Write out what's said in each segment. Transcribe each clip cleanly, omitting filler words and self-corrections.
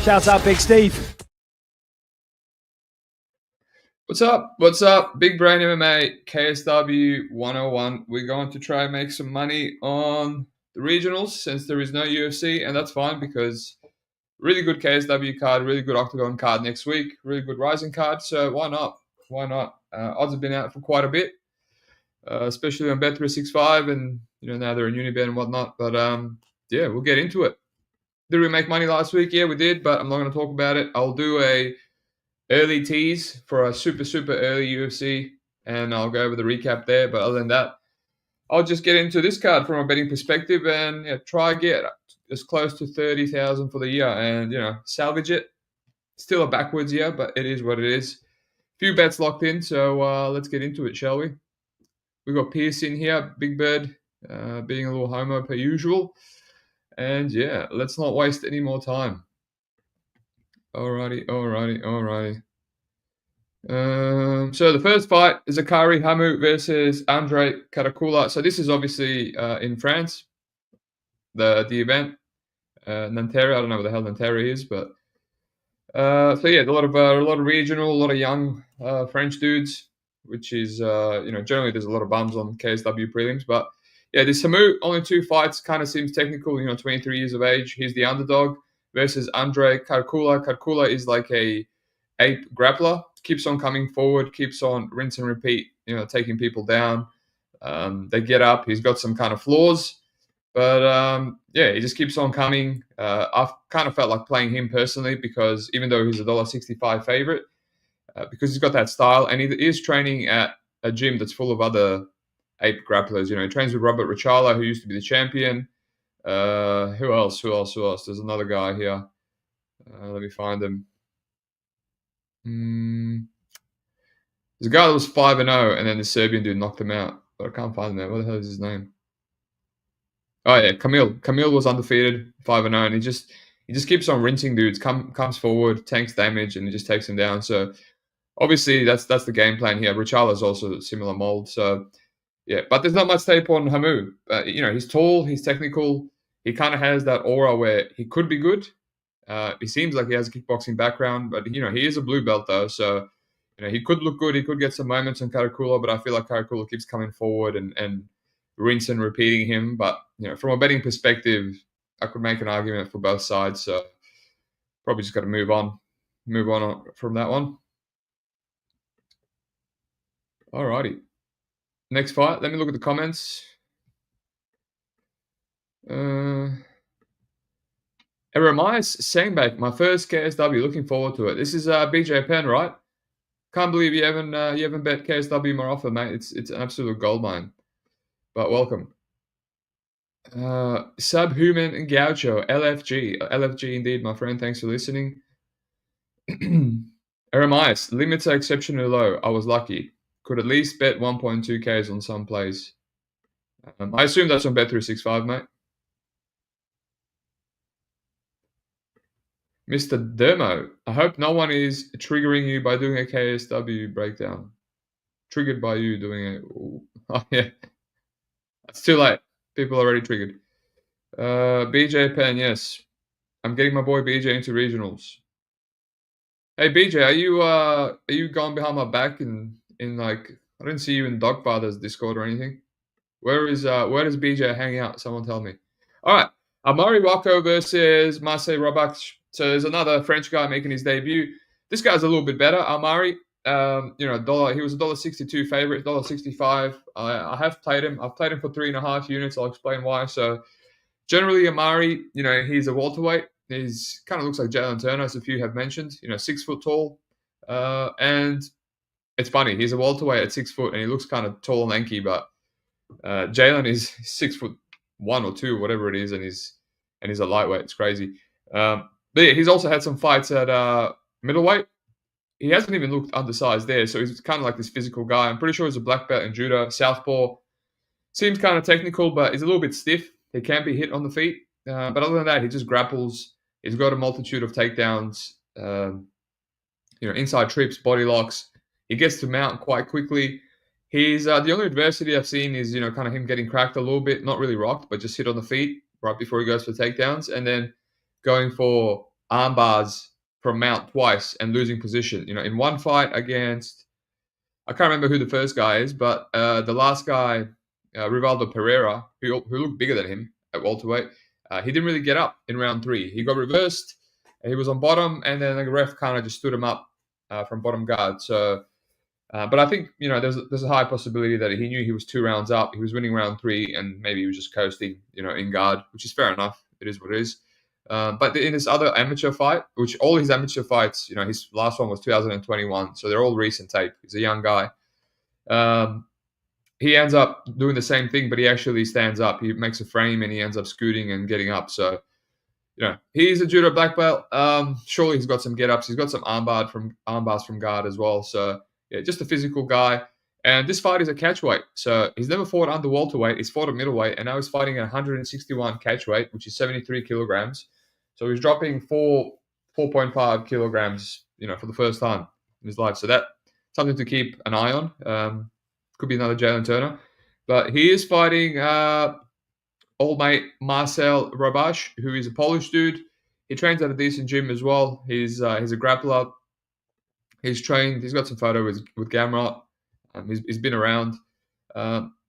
Shout out Big Steve. What's up? What's up? Big Brain MMA, KSW 101. We're going to try and make some money on the regionals since there is no UFC, and that's fine because really good KSW card, really good Octagon card next week, really good Rising card, so why not? Why not? Odds have been out for quite a bit, especially on Bet365, and now they're in Unibet and whatnot, but yeah, we'll get into it. Did we make money last week? Yeah, we did, but I'm not going to talk about it. I'll do a early tease for a super early UFC, and I'll go over the recap there. But other than that, I'll just get into this card from a betting perspective and try get as close to 30,000 for the year and salvage it. Still a backwards year, but it is what it is. Few bets locked in, so let's get into it, shall we? We got Pierce in here, Big Bird, being a little homo per usual, and yeah, let's not waste any more time. Alrighty. So the first fight is Zakaria Hamou versus Andrzej Karkula. So this is obviously in France, the event. Nanterre, I don't know what the hell Nanterre is, but so yeah, a lot of regional, a lot of young French dudes, which is generally there's a lot of bums on KSW prelims, but yeah, this Hamou only 2 fights, kind of seems technical. 23 years of age, he's the underdog. Versus Andrzej Karkula. Karkula is like a ape grappler. Keeps on coming forward, keeps on rinse and repeat, taking people down. They get up. He's got some kind of flaws. But, yeah, he just keeps on coming. I've kind of felt like playing him personally because even though he's a $1.65 favorite, because he's got that style, and he is training at a gym that's full of other ape grapplers. He trains with Robert Ricciala, who used to be the champion. Who else? There's another guy here. Let me find him. There's a guy that was 5-0, and then the Serbian dude knocked him out. But I can't find him there. What the hell is his name? Oh yeah, Camille. Camille was undefeated, 5-0, and he just keeps on rinsing dudes. Comes forward, tanks damage, and he just takes him down. So obviously that's the game plan here. Ricciala is also a similar mold. So yeah, but there's not much tape on Hamou. He's tall, he's technical. He kind of has that aura where he could be good. He seems like he has a kickboxing background, but he is a blue belt though, so he could look good. He could get some moments on Karkula, but I feel like Karkula keeps coming forward and rinse and repeating him. But from a betting perspective, I could make an argument for both sides. So probably just got to move on from that one. Alrighty. Next fight. Let me look at the comments. Eremias Sangbak, my first KSW. Looking forward to it. This is BJ Penn, right? Can't believe you haven't bet KSW more often, mate. It's an absolute goldmine. But welcome. Subhuman and Gaucho, LFG indeed, my friend. Thanks for listening. Eremias, limits are exceptionally low. I was lucky. Could at least bet 1.2Ks on some plays. I assume that's on Bet365, mate. Mr. Dermo, I hope no one is triggering you by doing a KSW breakdown. Triggered by you doing it. Oh, yeah. It's too late. People are already triggered. BJ Penn, yes. I'm getting my boy BJ into regionals. Hey, BJ, are you going behind my back in like, I didn't see you in Dogfather's Discord or anything. Where does BJ hang out? Someone tell me. All right. Amaury Wako versus Maciej Rebacz. So there's another French guy making his debut. This guy's a little bit better. Amaury, he was a $1.62 favorite, $1.65. I have played him. I've played him for 3.5 units. I'll explain why. So generally, Amaury, he's a welterweight. He's kind of looks like Jalen Turner, as a few have mentioned. 6 foot tall, and it's funny. He's a welterweight at 6 foot, and he looks kind of tall and lanky. But Jalen is 6'1" or 2, whatever it is, and he's a lightweight. It's crazy. But yeah, he's also had some fights at middleweight. He hasn't even looked undersized there, so he's kind of like this physical guy. I'm pretty sure he's a black belt in judo, southpaw. Seems kind of technical, but he's a little bit stiff. He can be hit on the feet. But other than that, he just grapples. He's got a multitude of takedowns, inside trips, body locks. He gets to mount quite quickly. He's the only adversity I've seen is, kind of him getting cracked a little bit, not really rocked, but just hit on the feet right before he goes for takedowns. And then going for arm bars from mount twice and losing position. In one fight against, I can't remember who the first guy is, but the last guy, Rivaldo Pereira, who looked bigger than him at welterweight, he didn't really get up in round 3. He got reversed. He was on bottom, and then the ref kind of just stood him up from bottom guard. So, but I think there's a high possibility that he knew he was 2 rounds up. He was winning round 3, and maybe he was just coasting, in guard, which is fair enough. It is what it is. But in this other amateur fight, which all his amateur fights, his last one was 2021, so they're all recent tape. He's a young guy. He ends up doing the same thing, but he actually stands up. He makes a frame, and he ends up scooting and getting up. So, he's a judo black belt. Surely he's got some get-ups. He's got some arm bars from guard as well. So, yeah, just a physical guy. And this fight is a catchweight. So he's never fought under welterweight. He's fought at middleweight, and now he's fighting at 161 catchweight, which is 73 kilograms. So he's dropping 4.5 kilograms, for the first time in his life. So that's something to keep an eye on. Could be another Jalen Turner. But he is fighting old mate Marcel Rebacz, who is a Polish dude. He trains at a decent gym as well. He's a grappler. He's trained. He's got some photo with Gamrot. He's been around.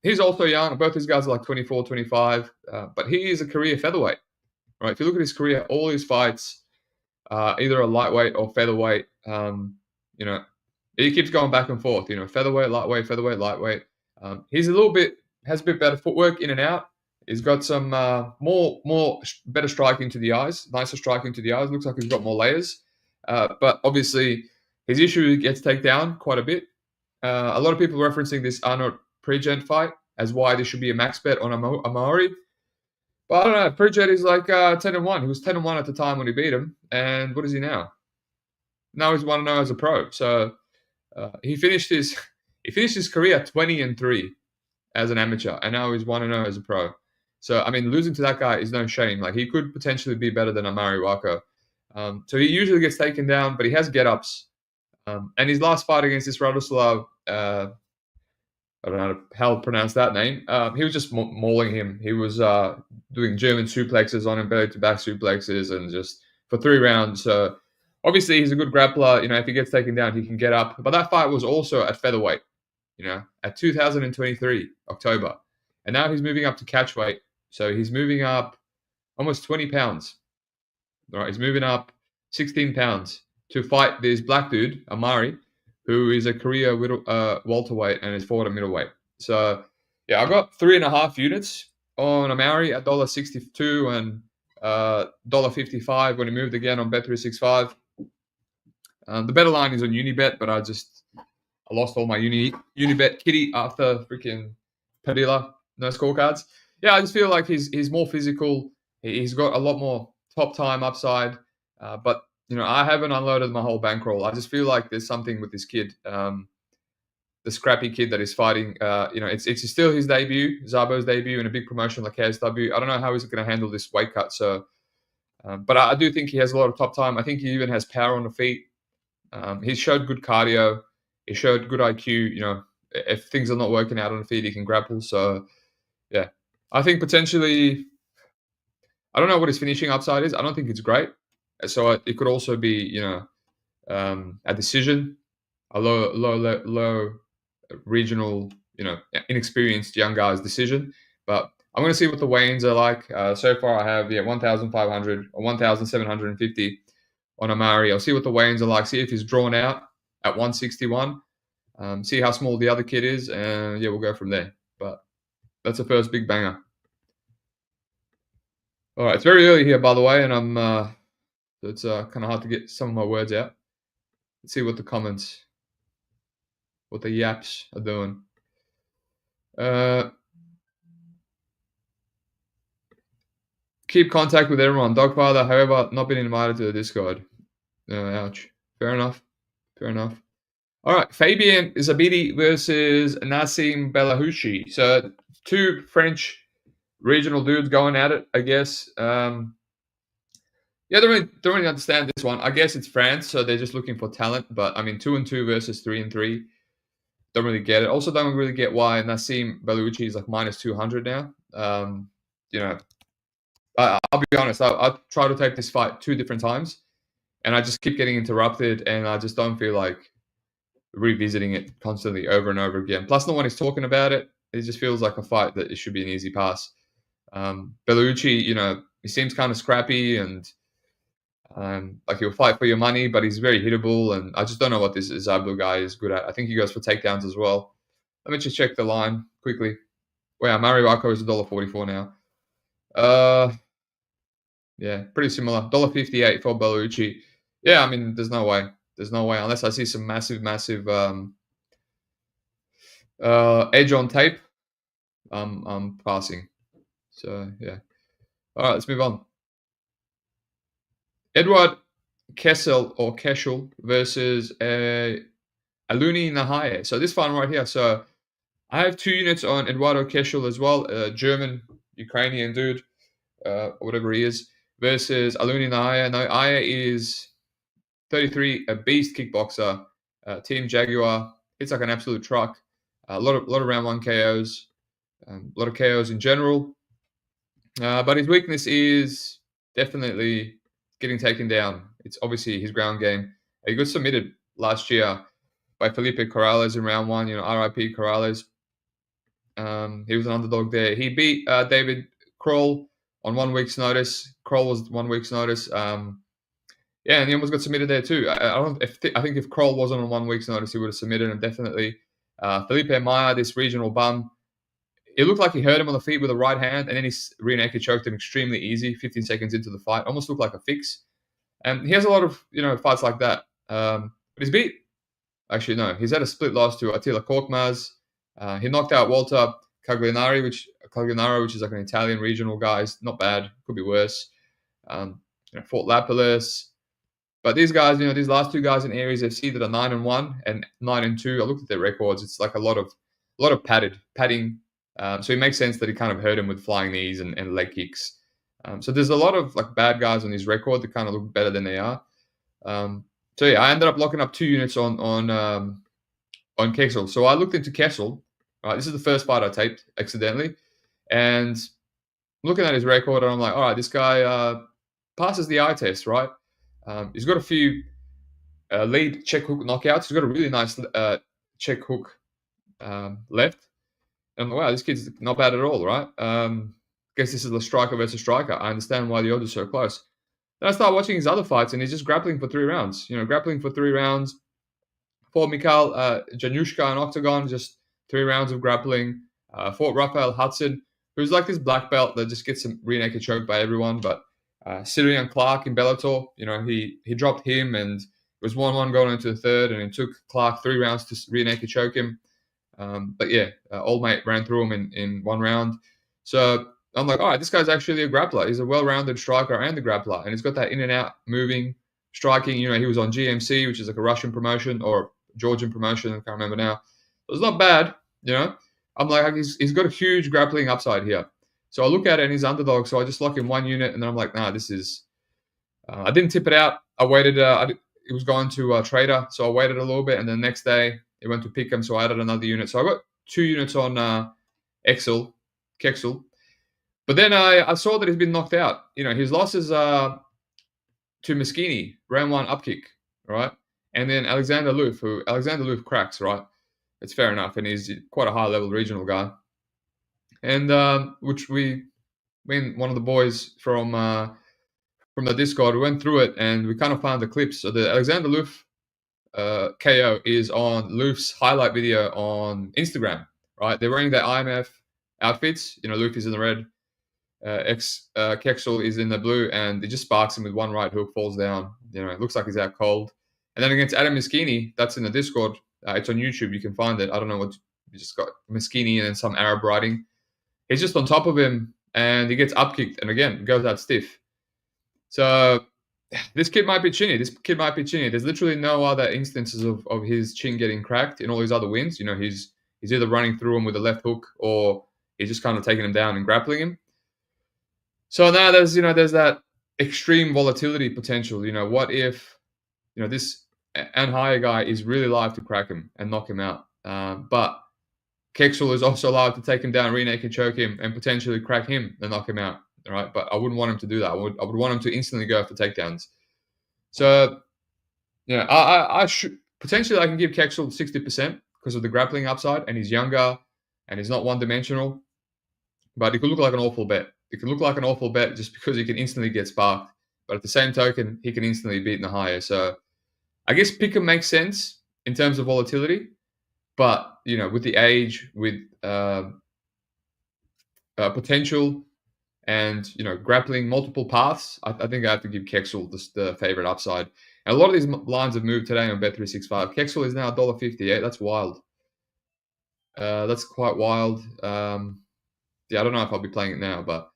He's also young. Both these guys are like 24, 25. But he is a career featherweight. Right? If you look at his career, all his fights, either a lightweight or featherweight, he keeps going back and forth. Featherweight, lightweight, featherweight, lightweight. He's has a bit better footwork in and out. He's got some better striking to the eyes, nicer striking to the eyes. Looks like he's got more layers. But obviously, his issue gets taken down quite a bit. A lot of people referencing this Arnold Pregent fight as why this should be a max bet on Amaury. But I don't know. Pregent is like 10-1. He was 10-1 at the time when he beat him. And what is he now? Now he's 1-0 as a pro. So he finished his career 20-3 as an amateur, and now he's 1-0 as a pro. So I mean, losing to that guy is no shame. Like, he could potentially be better than Amaury Wako. So he usually gets taken down, but he has get-ups. And his last fight against this Radoslav, I don't know how to pronounce that name. He was just mauling him. He was doing German suplexes on him, belly-to-back suplexes, and just for 3 rounds. So obviously, he's a good grappler. If he gets taken down, he can get up. But that fight was also at featherweight, at 2023, October. And now he's moving up to catchweight. So he's moving up almost 20 pounds. All right, he's moving up 16 pounds to fight this black dude, Amaury, who is a career welterweight and is fought at middleweight. So, yeah, I got 3.5 units on Amaury at $1.62 and $1.55 when he moved again on Bet365. The better line is on Unibet, but I lost all my Unibet kitty after freaking Padilla, no scorecards. Yeah, I just feel like he's more physical. He's got a lot more top time upside, but I haven't unloaded my whole bankroll. I just feel like there's something with this kid, the scrappy kid that is fighting. It's still his debut, Zabo's debut in a big promotion like KSW. I don't know how he's going to handle this weight cut. So, but I do think he has a lot of top time. I think he even has power on the feet. He showed good cardio. He showed good IQ. If things are not working out on the feet, he can grapple. So, yeah, I think potentially, I don't know what his finishing upside is. I don't think it's great. So it could also be, a decision, a low regional, inexperienced young guy's decision. But I'm going to see what the weigh-ins are like. So far, I have 1,500 or 1,750 on Amaury. I'll see what the weigh-ins are like. See if he's drawn out at 161. See how small the other kid is, and we'll go from there. But that's the first big banger. All right, it's very early here, by the way, and I'm. So it's kind of hard to get some of my words out. Let's see what the comments, what the yaps are doing. Keep contact with everyone. Dogfather, however, not been invited to the Discord. Ouch. Fair enough. All right, Fabian Xabidi versus Nacim Belhouachi. So 2 French regional dudes going at it, I guess. Don't really understand this one. I guess it's France, so they're just looking for talent. But I mean, 2-2 versus 3-3. Don't really get it. Also, don't really get why Nacim Belhouachi is like -200 now. I'll be honest. I tried to take this fight 2 different times, and I just keep getting interrupted, and I just don't feel like revisiting it constantly over and over again. Plus, no one is talking about it. It just feels like a fight that it should be an easy pass. Belhouachi, he seems kind of scrappy and like he'll fight for your money, but he's very hittable. And I just don't know what this Zablu guy is good at. I think he goes for takedowns as well. Let me just check the line quickly. Wow, Wako is $1.44 now. Yeah, pretty similar. $1.58 for Belhouachi. Yeah, I mean, there's no way. There's no way unless I see some massive edge on tape. I'm passing. So yeah. All right, let's move on. Eduard Kexel versus Alioune Nahaye. So this one right here. So I have 2 units on Eduardo Kexel as well, German Ukrainian dude, whatever he is, versus Alioune Nahaye. Nahaye is 33, a beast kickboxer, Team Jaguar, hits like an absolute truck. A lot of round 1 KOs, a lot of KOs in general. But his weakness is definitely getting taken down. It's obviously his ground game. He got submitted last year by Felipe Corrales in round 1. RIP Corrales. He was an underdog there. He beat David Kroll on 1 week's notice. Kroll was 1 week's notice. Yeah, and he almost got submitted there too. I think if Kroll wasn't on 1 week's notice, he would have submitted him definitely. Felipe Maia, this regional bum, it looked like he hurt him on the feet with the right hand, and then he rear naked choked him extremely easy, 15 seconds into the fight. Almost looked like a fix. And he has a lot of fights like that. But he's beat. Actually, no, he's had a split loss to Attila Korkmaz. He knocked out Walter Caglianaro, which is like an Italian regional guy. He's not bad. Could be worse. Fought Lapilis. But these guys, these last 2 guys in Aries FC that are 9-1 and 9-2. I looked at their records. It's like a lot of padding. So it makes sense that he kind of hurt him with flying knees and leg kicks. So there's a lot of like bad guys on his record that kind of look better than they are. So yeah, I ended up locking up 2 units on Kexel. So I looked into Kexel. Right, this is the first fight I taped accidentally, and looking at his record, and I'm like, all right, this guy passes the eye test, right? He's got a few lead check hook knockouts. He's got a really nice check hook left. And I'm like, wow, this kid's not bad at all, right? Guess this is the striker versus striker. I understand why the odds are so close. Then I start watching his other fights, and he's just grappling for 3 rounds. Grappling for 3 rounds. Fought Mickael Januszka in Octagon, just 3 rounds of grappling. Fought Rafael Hudson, who's like this black belt that just gets some rear naked choked by everyone. But Cyrian Clark in Bellator, he dropped him, and it was 1-1 going into the third, and it took Clark 3 rounds to rear naked choke him. But yeah, old mate ran through him in 1 round. So I'm like, all right, this guy's actually a grappler. He's a well-rounded striker and a grappler, and he's got that in and out moving, striking. He was on GMC, which is like a Russian promotion or Georgian promotion. I can't remember now. It's not bad, I'm like, he's got a huge grappling upside here. So I look at it, and he's underdog. So I just lock in 1 unit, and then I'm like, nah, this is. I didn't tip it out. I waited. It was going to Trader, so I waited a little bit, and then the next day it went to Pick'em, so I added another unit. So I got 2 units on Kexel. But then I saw that he's been knocked out. His losses are to Moschini, round 1 upkick, right? And then Alexander Loof cracks, right? It's fair enough, and he's quite a high-level regional guy. And which one of the boys from the Discord, we went through it, and we kind of found the clips. So the Alexander Loof KO is on Loof's highlight video on Instagram, right? They're wearing their IMF outfits. Loof is in the red. Kexel is in the blue, and it just sparks him with 1 right hook, falls down. It looks like he's out cold. And then against Adam Moschini, that's in the Discord. It's on YouTube. You can find it. I don't know what you just got. Moschini and then some Arab writing. He's just on top of him, and he gets upkicked, and again goes out stiff. So this kid might be chinny. There's literally no other instances of his chin getting cracked in all his other wins. He's either running through him with a left hook, or he's just kind of taking him down and grappling him. So now there's that extreme volatility potential. What if this Nahaye guy is really live to crack him and knock him out, but Kexel is also allowed to take him down, rear naked choke him, and potentially crack him and knock him out. All right, but I wouldn't want him to do that. I would want him to instantly go for takedowns. So yeah, I should potentially I can give Kexel 60% because of the grappling upside, and he's younger and he's not one dimensional. But it could look like an awful bet. It can look like an awful bet just because he can instantly get sparked. But at the same token, he can instantly beat Nahaye. So I guess Pickham makes sense in terms of volatility. But, with the age, with potential and, grappling multiple paths, I think I have to give Kexel the favorite upside. And a lot of these lines have moved today on Bet365. Kexel is now $1.58. That's wild. That's quite wild. Yeah, I don't know if I'll be playing it now, but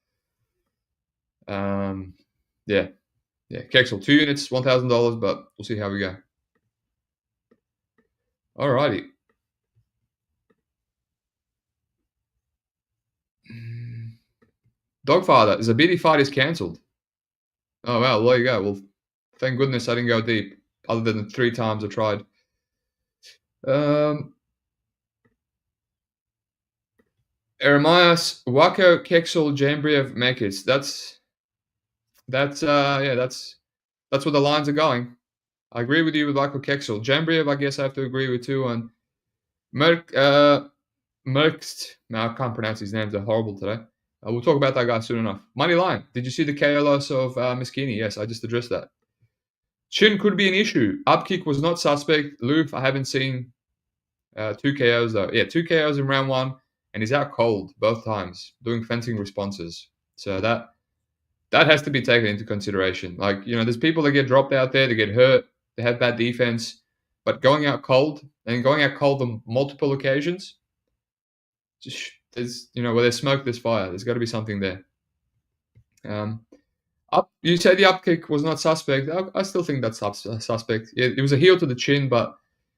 yeah. Kexel 2 units, $1,000, but we'll see how we go. Alrighty. Dogfather, Xabidi fight is cancelled. Oh well, there you go. Well, thank goodness I didn't go deep, other than the 3 times I tried. Eremias, Wako, Kexel, Jembiev, Mekis. That's where the lines are going. I agree with you with Wako, Kexel. Jembiev, I guess I have to agree with too on Merkst. No, I can't pronounce his names. They're horrible today. We'll talk about that guy soon enough. Money line. Did you see the KO loss of Miskini? Yes, I just addressed that. Chin could be an issue. Upkick was not suspect. Loof, I haven't seen 2 KOs though. Yeah, 2 KOs in round 1, and he's out cold both times, doing fencing responses. So that has to be taken into consideration. Like, there's people that get dropped out there, they get hurt, they have bad defense, but going out cold on multiple occasions, just there's where there's smoke, there's fire. There's got to be something there. You said the upkick was not suspect. I still think that's suspect. It was a heel to the chin, but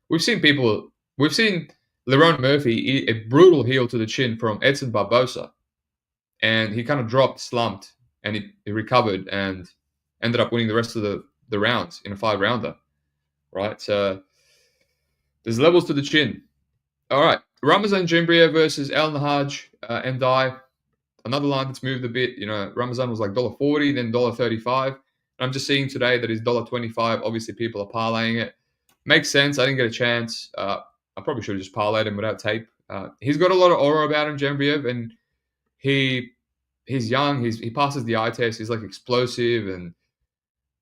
we've seen Lerone Murphy eat a brutal heel to the chin from Edson Barbosa, and he kind of dropped, slumped, and he recovered and ended up winning the rest of the rounds in a 5-rounder, right? So there's levels to the chin. All right, Ramzan Jembiev versus El Nahaj and Ndiaye. Another line that's moved a bit. Ramzan was like $1.40, then $1.35. I'm just seeing today that it's $1.25. Obviously, people are parlaying it. Makes sense. I didn't get a chance. I probably should have just parlayed him without tape. He's got a lot of aura about him, Jembiev, and he's young. He passes the eye test. He's like explosive and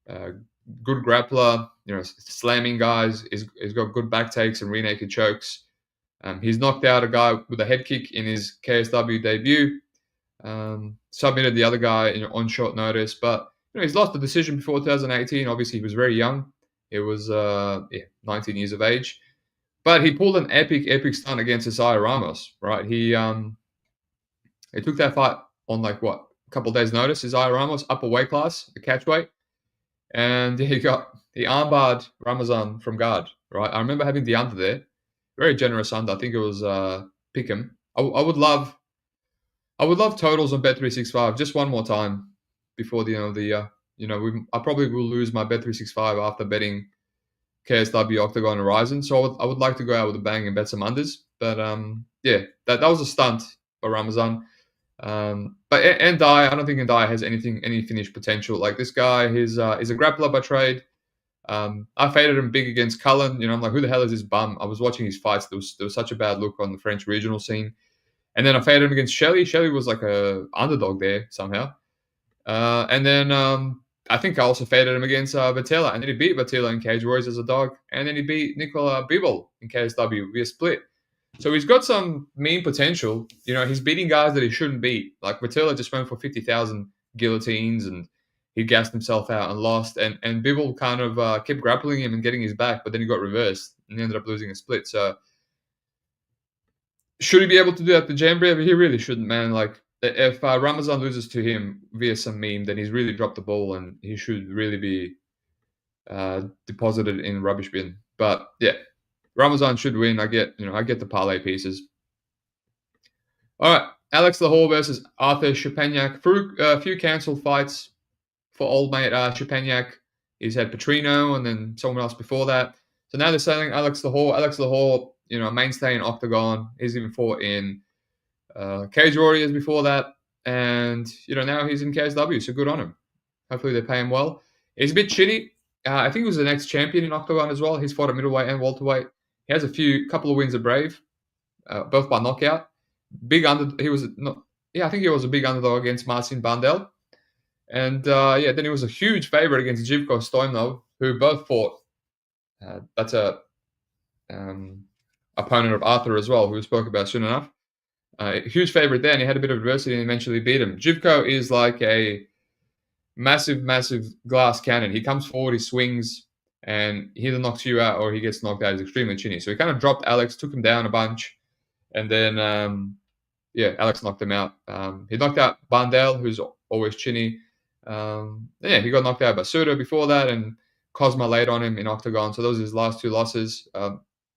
good grappler. Slamming guys. He's got good back takes and rear naked chokes. He's knocked out a guy with a head kick in his KSW debut. Submitted the other guy on short notice, but he's lost the decision before 2018. Obviously, he was very young. It was 19 years of age, but he pulled an epic stunt against Isaiah Ramos. Right, he took that fight on a couple days' notice. Isaiah Ramos, upper weight class, the catchweight, and he armbarred Ramzan from guard. Right, I remember having the under there, very generous under. I think it was Pickham. I would love totals on Bet365 just one more time before I probably will lose my Bet365 after betting KSW Octagon Horizon. So I would like to go out with a bang and bet some unders. But that was a stunt by Ramzan. But Ndiaye, I don't think Ndiaye has any finish potential. Like this guy, he's a grappler by trade. I faded him big against Cullen. I'm like, who the hell is this bum? I was watching his fights. There was such a bad look on the French regional scene. And then I faded him against Shelley. Shelley was like a underdog there somehow. And then I think I also faded him against Varela. And then he beat Varela in Cage Warriors as a dog. And then he beat Nicola Bibel in KSW via split. So he's got some mean potential. He's beating guys that he shouldn't beat. Like Varela just went for 50,000 guillotines and he gassed himself out and lost. And Bibel kind of kept grappling him and getting his back, but then he got reversed and he ended up losing a split. So should he be able to do that to Jembiev? He really shouldn't, man. Like, if Ramzan loses to him via some meme, then he's really dropped the ball and he should really be deposited in rubbish bin. But yeah, Ramzan should win. I get the parlay pieces. All right, Alex Lohore versus Artur Szczepaniak. Through a few cancelled fights for old mate Szczepaniak. He's had Petrino and then someone else before that. So now they're selling Alex Lohore. Alex Lohore, mainstay in Octagon. He's even fought in Cage Warriors before that. And, now he's in KSW, so good on him. Hopefully they pay him well. He's a bit shitty. I think he was the next champion in Octagon as well. He's fought at middleweight and welterweight. He has a couple of wins at Brave, both by knockout. He was not. Yeah, I think he was a big underdog against Marcin Bandel. And then he was a huge favorite against Jivko Stoimov, who both fought. That's a opponent of Artur as well, who we spoke about soon enough. Huge favorite there, and he had a bit of adversity and eventually beat him. Jivko is like a massive, massive glass cannon. He comes forward, he swings, and he either knocks you out or he gets knocked out. He's extremely chinny. So he kind of dropped Alex, took him down a bunch, and then Alex knocked him out. He knocked out Bandel, who's always chinny. He got knocked out by Suda before that, and Cosma laid on him in Octagon. So those are his last two losses.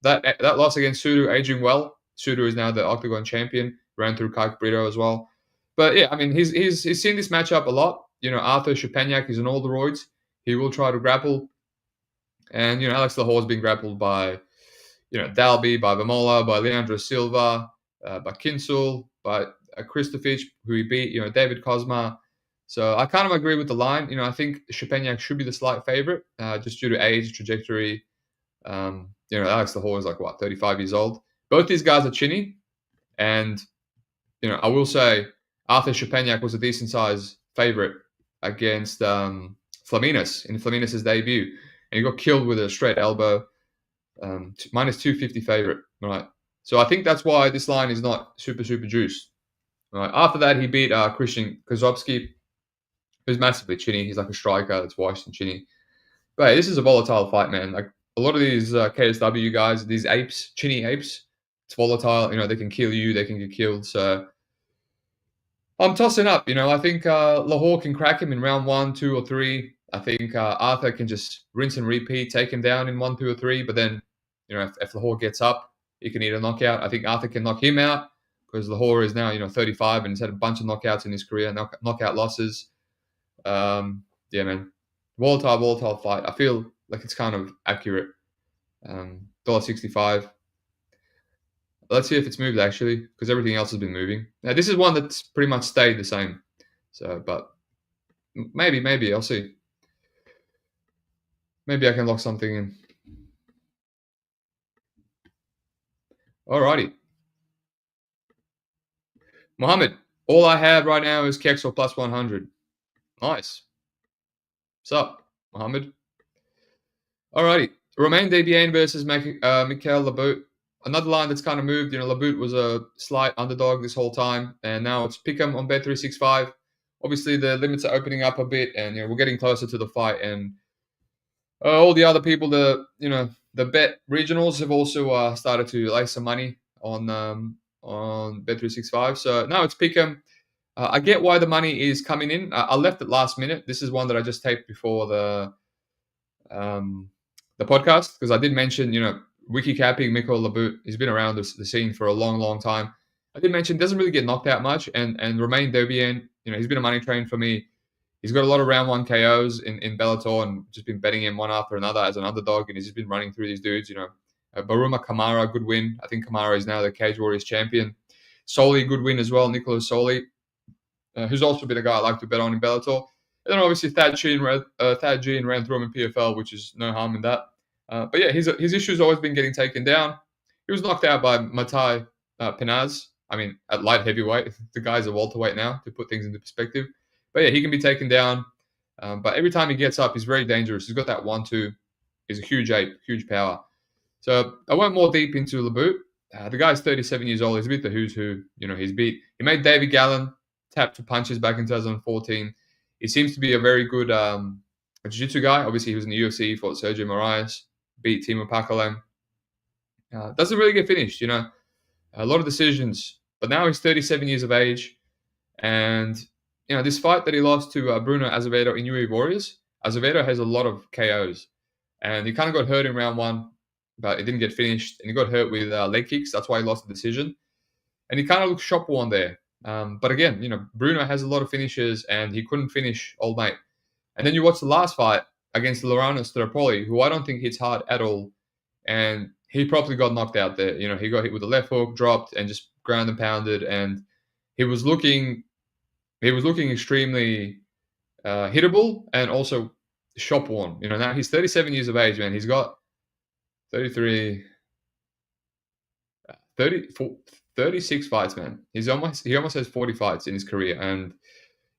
That loss against Sudu aging well. Sudu is now the Octagon champion. Ran through Kike Brito as well. But yeah, I mean, he's seen this matchup a lot. Artur Szczepaniak is on all the roids. He will try to grapple. And, Alex Lahore's been grappled by, Dalby, by Vamola, by Leandro Silva, by Kinsul, by Kristofic, who he beat, David Cosma. So I kind of agree with the line. I think Szczepaniak should be the slight favorite, just due to age, trajectory. Alex Lahore is 35 years old. Both these guys are chinny. And, I will say Artur Szczepaniak was a decent size favorite against Flaminis in Flaminis' debut. And he got killed with a straight elbow. Minus 250 favorite, right? So I think that's why this line is not super, super juiced. Right. After that, he beat Christian Kozlowski, who's massively chinny. He's like a striker that's washed and chinny. But hey, this is a volatile fight, man. Like a lot of these KSW guys, these apes, chinny apes, it's volatile. They can kill you, they can get killed. So I'm tossing up. I think Lahore can crack him in round 1, 2, or 3. I think Artur can just rinse and repeat, take him down in 1, 2, or 3. But then, if Lahore gets up, he can eat a knockout. I think Artur can knock him out because Lahore is now, 35 and he's had a bunch of knockouts in his career, knockout losses. Man. Volatile fight. I feel like it's kind of accurate. $1.65. Let's see if it's moved, actually, because everything else has been moving. Now, this is one that's pretty much stayed the same. So, but maybe. I'll see. Maybe I can lock something in. Alrighty. Mohammed, all I have right now is Kexel plus 100. Nice. What's up, Mohammed? Alrighty. Romain Debienne versus Mickael Lebout. Another line that's kind of moved. Lebout was a slight underdog this whole time, and now it's pick'em on Bet365. Obviously, the limits are opening up a bit, and we're getting closer to the fight. And all the other people, the bet regionals have also started to lay some money on Bet365. So now it's pick'em. I get why the money is coming in. I left it last minute. This is one that I just taped before the podcast, because I did mention, wiki capping Mickael Lebout. He's been around the scene for a long, long time. I did mention doesn't really get knocked out much, and Romain Debienne, he's been a money train for me. He's got a lot of round 1 KOs in Bellator, and just been betting him one after another as an underdog, and he's just been running through these dudes. Baruma Kamara, good win. I think Kamara is now the Cage Warriors champion. Soli, good win as well. Nicolas Soli, who's also been a guy I like to bet on in Bellator. And then obviously Thad Jean ran through him in PFL, which is no harm in that. But yeah, his issue's always been getting taken down. He was knocked out by Maciej Parnasse. I mean, at light heavyweight. The guy's a welterweight now, to put things into perspective. But yeah, he can be taken down. But every time he gets up, he's very dangerous. He's got that 1-2. He's a huge ape, huge power. So I went more deep into Lebout. The guy's 37 years old. He's a bit the who's who. He made David Gallen tap to punches back in 2014. He seems to be a very good jiu-jitsu guy. Obviously, he was in the UFC. He fought Sergio Moraes, beat Timo Pakalem. Doesn't really get finished, a lot of decisions. But now he's 37 years of age. And, this fight that he lost to Bruno Azevedo in UE Warriors, Azevedo has a lot of KOs. And he kind of got hurt in round 1, but it didn't get finished. And he got hurt with leg kicks. That's why he lost the decision. And he kind of looked shop-worn there. But again, Bruno has a lot of finishes, and he couldn't finish old mate. And then you watch the last fight against Laurano Staropoli, who I don't think hits hard at all. And he probably got knocked out there. He got hit with a left hook, dropped, and just ground and pounded. And he was looking extremely hittable. And also, shop worn. You know, now he's 37 years of age, man. He's got 33, 36 fights, man. He almost has 40 fights in his career, and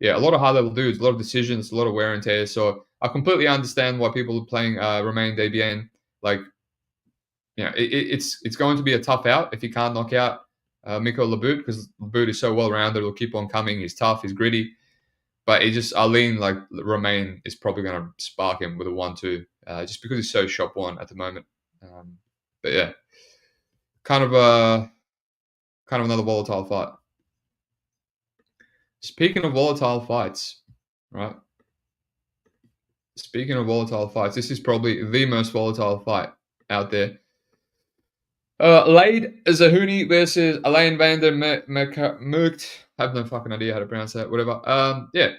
yeah, a lot of high level dudes, a lot of decisions, a lot of wear and tear. So I completely understand why people are playing Romain Debienne. Like, it's going to be a tough out if he can't knock out Mickael Lebout, because Lebout is so well rounded. He'll keep on coming. He's tough. He's gritty. But Alain, like Romain, is probably going to spark him with a 1-2, just because he's so shop one at the moment. But yeah, kind of another volatile fight. Speaking of volatile fights, right? Speaking of volatile fights, this is probably the most volatile fight out there. Laid Zerhouni versus Alain van der Merkt. I have no fucking idea how to pronounce that. Whatever. Yeah.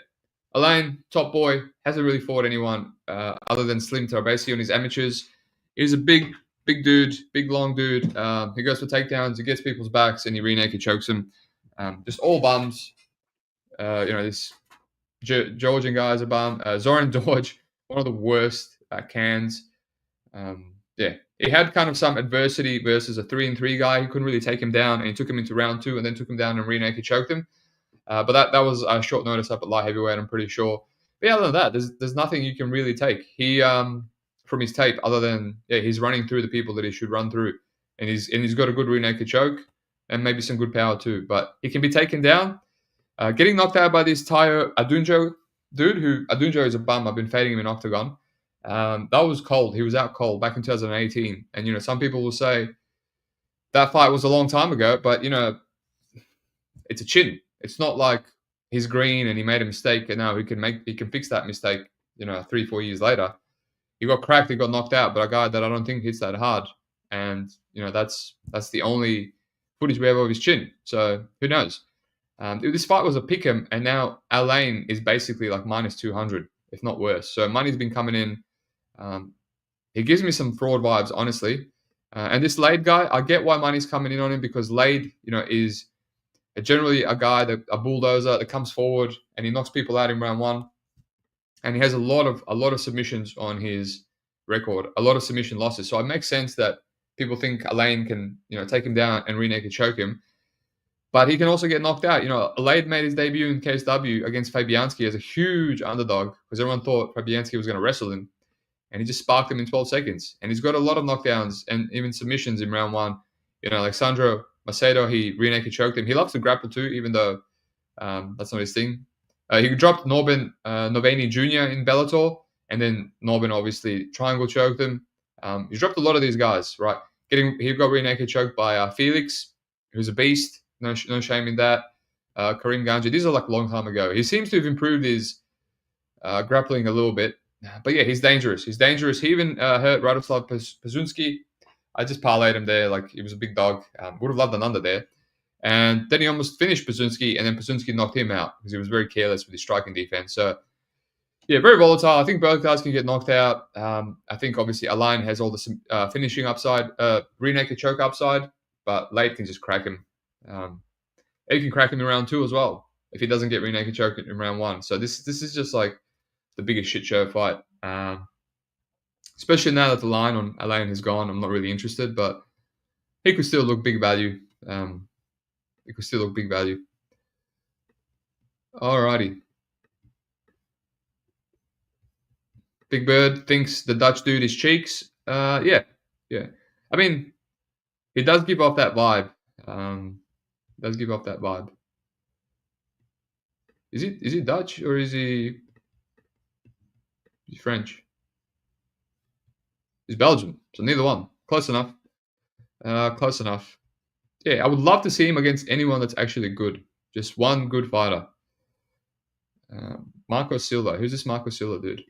Alain, top boy, hasn't really fought anyone other than Slim Tarbesi on his amateurs. He's a big dude, big long dude. He goes for takedowns, he gets people's backs, and he rear naked chokes them. Just all bums. This Georgian guy's a bum. Zoran Dodge, one of the worst cans. He had kind of some adversity versus a 3-3 guy. He couldn't really take him down, and he took him into round 2 and then took him down and rear naked choked him. But that was a short notice up at light heavyweight, I'm pretty sure. But yeah, other than that, there's nothing you can really take. He from his tape, other than he's running through the people that he should run through, and he's got a good rear naked choke and maybe some good power too. But he can be taken down. Getting knocked out by this Tayo Adunjo dude, who Adunjo is a bum. I've been fading him in octagon. That was cold. He was out cold back in 2018. And, some people will say that fight was a long time ago, but, it's a chin. It's not like he's green and he made a mistake and now he can fix that mistake, 3-4 years later. He got cracked, he got knocked out, but a guy that I don't think hits that hard. And, that's the only footage we have of his chin. So who knows? This fight was a pick'em, and now Alain is basically like minus 200, if not worse. So money's been coming in. He gives me some fraud vibes, honestly. And this Laid guy, I get why money's coming in on him, because Laid, is generally a guy a bulldozer that comes forward and he knocks people out in round 1. And he has a lot of submissions on his record, a lot of submission losses. So it makes sense that people think Alain can, take him down and rear naked choke him. But he can also get knocked out. Laid made his debut in KSW against Fabianski as a huge underdog, because everyone thought Fabianski was going to wrestle him. And he just sparked him in 12 seconds. And he's got a lot of knockdowns and even submissions in round 1. Like Sandro Macedo, he rear naked choked him. He loves to grapple too, even though that's not his thing. He dropped Norben Noveni Jr. in Bellator. And then Norben obviously triangle choked him. He's dropped a lot of these guys, right? He got rear naked choked by Felix, who's a beast. No shame in that. Karim Ganji. These are like a long time ago. He seems to have improved his grappling a little bit. But yeah, he's dangerous. He even hurt Radoslav Pazunski. I just parlayed him there. Like, he was a big dog. Would have loved an under there. And then he almost finished Pazunski, and then Pazunski knocked him out because he was very careless with his striking defense. So, yeah, very volatile. I think both guys can get knocked out. I think, obviously, Alain has all the finishing upside, rear naked choke upside, but Laid can just crack him. He can crack him in round 2 as well if he doesn't get rear naked choke in round 1. So this is just like the biggest shit show fight. Especially now that the line on Alain has gone, I'm not really interested, but he could still look big value. Alrighty. Big Bird thinks the Dutch dude is cheeks. Yeah. I mean, he does give off that vibe. Is he Dutch or is he French? He's Belgian, so neither one. Close enough. Yeah, I would love to see him against anyone that's actually good. Just one good fighter. Marco Silva. Who's this Marco Silva dude?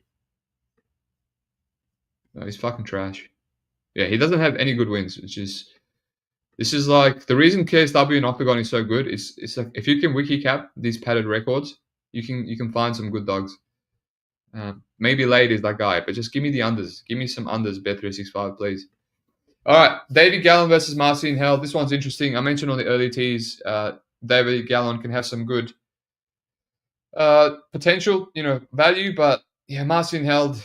No, he's fucking trash. Yeah, he doesn't have any good wins, this is like the reason KSW and Octagon is so good is it's like if you can wiki cap these padded records, you can find some good dogs. Maybe Laid is that guy, but just give me the unders. Give me some unders, Bet365, please. All right, David Gallon versus Marcin Held. This one's interesting. I mentioned on the early teas, David Gallon can have some good potential, value, but yeah, Marcin Held,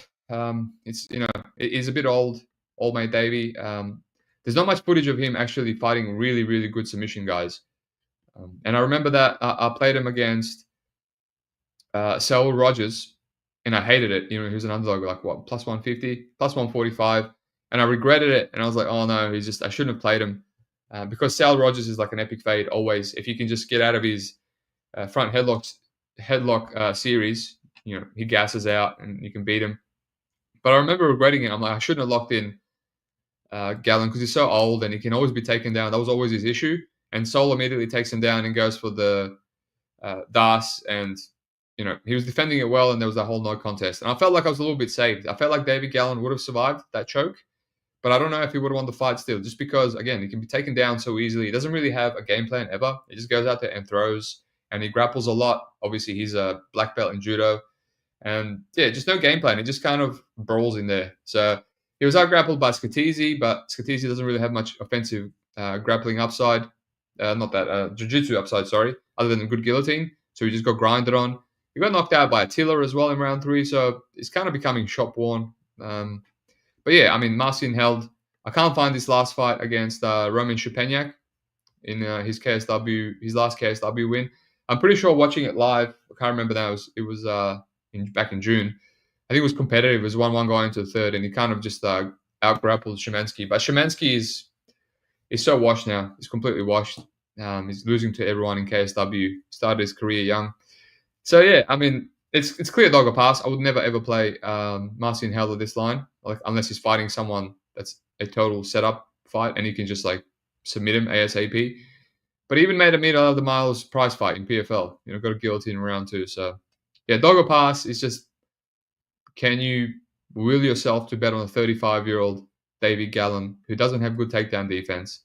It's it is a bit old mate Davey. There's not much footage of him actually fighting really, really good submission guys. And I remember that I played him against Saul Rogers, and I hated it. He was an underdog, like what, plus 150, plus 145, and I regretted it. And I was like, oh no, I shouldn't have played him because Saul Rogers is like an epic fade always. If you can just get out of his front headlock series, he gasses out and you can beat him. But I remember regretting it. I'm like, I shouldn't have locked in Gallon because he's so old and he can always be taken down. That was always his issue. And Sol immediately takes him down and goes for the Das, and he was defending it well, and there was that whole no contest. And I felt like I was a little bit saved. I felt like David Gallon would have survived that choke, but I don't know if he would have won the fight still, just because, again, he can be taken down so easily. He doesn't really have a game plan ever. He just goes out there and throws, and he grapples a lot. Obviously, he's a black belt in judo. And, yeah, just no game plan. He just kind of brawls in there. So he was out-grappled by Skatizi, but Skatizi doesn't really have much offensive grappling upside. Jiu-jitsu upside, sorry, other than a good guillotine. So he just got grinded on. He got knocked out by Attila as well in round 3, so it's kind of becoming shop-worn. But yeah, I mean, Marcin held. I can't find his last fight against Romain Szczepaniak in his last KSW win. I'm pretty sure watching it live, I can't remember now, it was back in June. I think it was competitive. It was 1-1 going into the third, and he kind of just out-grappled Szymanski. But Szymanski is so washed now. He's completely washed. He's losing to everyone in KSW. Started his career young. So, yeah, I mean, it's clear dog or pass. I would never, ever play Marcin Held at this line, unless he's fighting someone that's a total setup fight and he can just, submit him ASAP. But he even made a meter out of the miles prize fight in PFL. Got a guillotine in round 2. So, yeah, dog or pass is just, can you will yourself to bet on a 35-year-old David Gallon who doesn't have good takedown defense,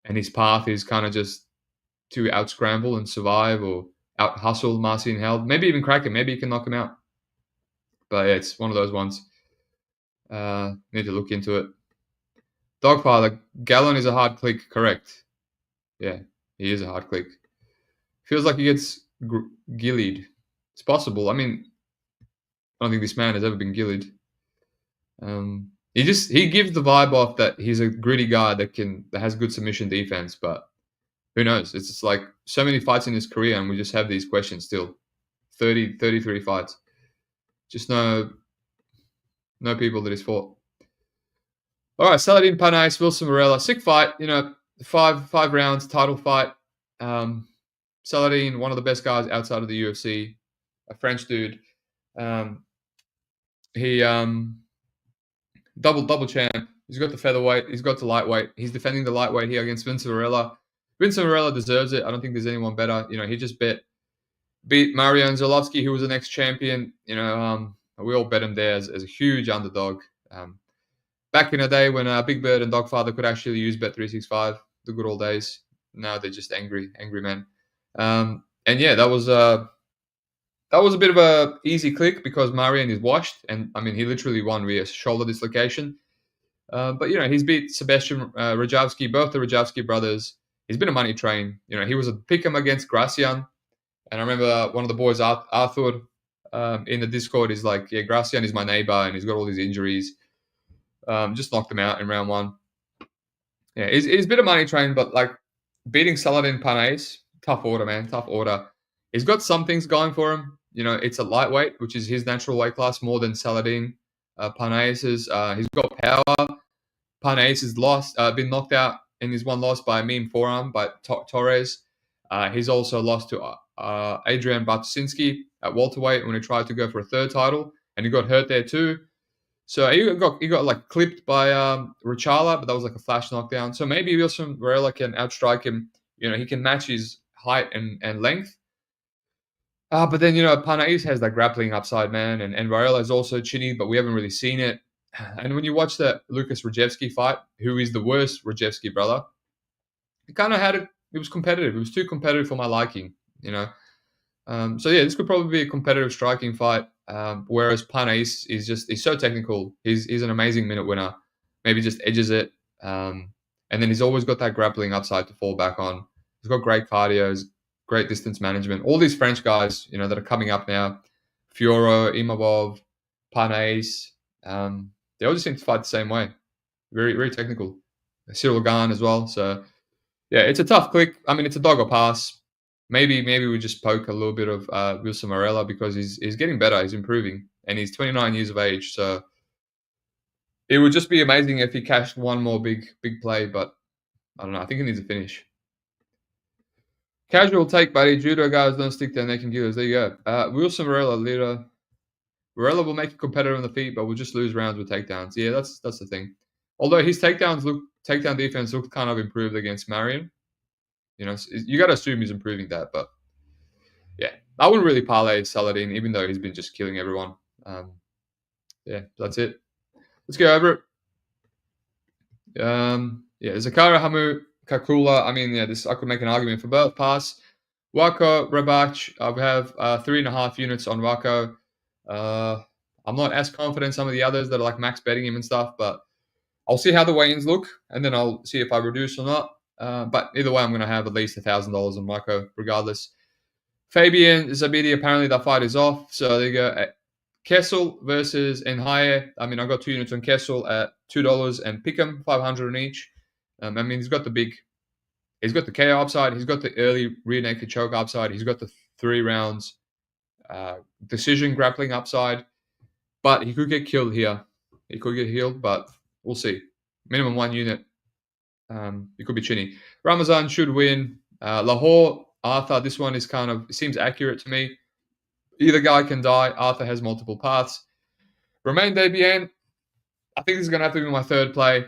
and his path is kind of just to out-scramble and survive or out-hustle Marcin Held. Maybe even crack him. Maybe you can knock him out. But yeah, it's one of those ones. Need to look into it. Dogfather, Gallon is a hard click, correct. Yeah, he is a hard click. Feels like he gets gillied. It's possible. I mean, I don't think this man has ever been gillied. He gives the vibe off that he's a gritty guy that has good submission defense, but who knows? It's just like so many fights in his career, and we just have these questions still. 33 fights. Just no people that he's fought. All right, Saladin Parnasse, Wilson Varela. Sick fight. 5 rounds, title fight. Saladin, one of the best guys outside of the UFC, a French dude. He double champ. He's got the featherweight. He's got the lightweight. He's defending the lightweight here against Vincent Varela. Vincent Varela deserves it. I don't think there's anyone better. He just beat Marian Zolovsky, who was the next champion. We all bet him there as a huge underdog. Back in the day when Big Bird and Dogfather could actually use Bet365, the good old days. Now they're just angry men. And yeah, that was a bit of a easy click because Marian is washed, and I mean he literally won via shoulder dislocation. But he's beat Sebastian Rajavsky, both the Rajavsky brothers. He's been a money train. He was a pick'em against Gracian, and I remember one of the boys, Artur, in the Discord, is like, yeah, Gracian is my neighbor, and he's got all these injuries. Just knocked him out in round 1. Yeah, he's a bit of money train, but beating Saladin Parnasse, tough order, man, tough order. He's got some things going for him. It's a lightweight, which is his natural weight class, more than Saladin Parnasse's. He's got power. Parnasse has been knocked out in his one loss by a mean forearm by Torres. He's also lost to Adrian Bartosinski at welterweight when he tried to go for a third title, and he got hurt there too. So he got clipped by Richala, but that was a flash knockdown. So maybe Wilson Varela can outstrike him. He can match his height and length. But then, Parnasse has that grappling upside, man. And Varela is also chinny, but we haven't really seen it. And when you watch the Lucas Rajevsky fight, who is the worst Rajevsky brother, it kind of it was competitive. It was too competitive for my liking, So yeah, this could probably be a competitive striking fight. Whereas Parnasse he's so technical. He's an amazing minute winner. Maybe just edges it. And then he's always got that grappling upside to fall back on. He's got great cardio, great distance management. All these French guys, that are coming up now, Fioro, Imavov, Parnasse, They all just seem to fight the same way. Very, very technical. Cyril Gahn as well. So yeah, it's a tough click. I mean, it's a dog or pass. Maybe we just poke a little bit of Wilson Varela because he's getting better. He's improving, and he's 29 years of age. So it would just be amazing if he cashed one more big play. But I don't know. I think he needs a finish. Casual take, buddy. Judo guys don't stick their neck in gears. There you go. Wilson Varela, leader. Varela will make a competitor on the feet, but we'll just lose rounds with takedowns. Yeah, that's the thing. Although his takedown defense looked kind of improved against Marion. You know, you got to assume he's improving that. But yeah, I wouldn't really parlay Saladin, even though he's been just killing everyone. Yeah, that's it. Let's go over it. Yeah, Zakaria, Hamou, Karkula. I mean, yeah, I could make an argument for both. Pass. Wako, Rebacz. We have 3.5 units on Wako. I'm not as confident some of the others that are like max betting him and stuff, but I'll see how the weigh-ins look, and then I'll see if I reduce or not. But either way, I'm going to have at least $1,000 on Wako, regardless. Fabian, Xabidi, apparently that fight is off. So there you go. Kexel versus Nahaye. I mean, I got 2 units on Kexel at $2 and pick him 500 on each. I mean, he's got the KO upside. He's got the early rear naked choke upside. He's got the 3 rounds decision grappling upside. But he could get killed here. He could get healed, but we'll see. Minimum 1 unit. It could be chinny. Ramzan should win. Lahore, Arthur. This one is it seems accurate to me. Either guy can die. Arthur has multiple paths. Romain, Debienne. I think this is going to have to be my third play.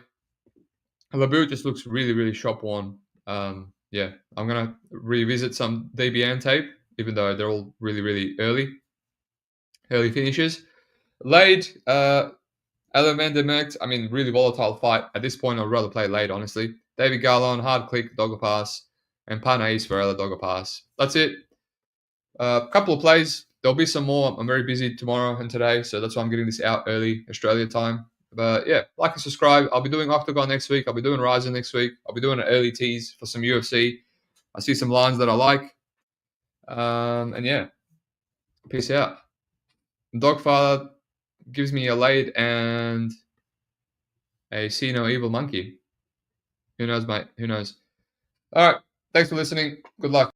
Lebout just looks really, really shop worn. Yeah, I'm going to revisit some Debienne tape, even though they're all really, really early finishes. Late, Alain Demerkt. I mean, really volatile fight. At this point, I'd rather play late, honestly. David Garlon, hard click, dogger pass. And Parnasse, Varela, dogger pass. That's it. A couple of plays. There'll be some more. I'm very busy tomorrow and today, so that's why I'm getting this out early Australia time. But yeah, like and subscribe. I'll be doing Octagon next week. I'll be doing Ryzen next week. I'll be doing an early tease for some UFC. I see some lines that I like. And yeah, peace out. Dogfather gives me a late and a see no evil monkey. Who knows, mate? Who knows? All right. Thanks for listening. Good luck.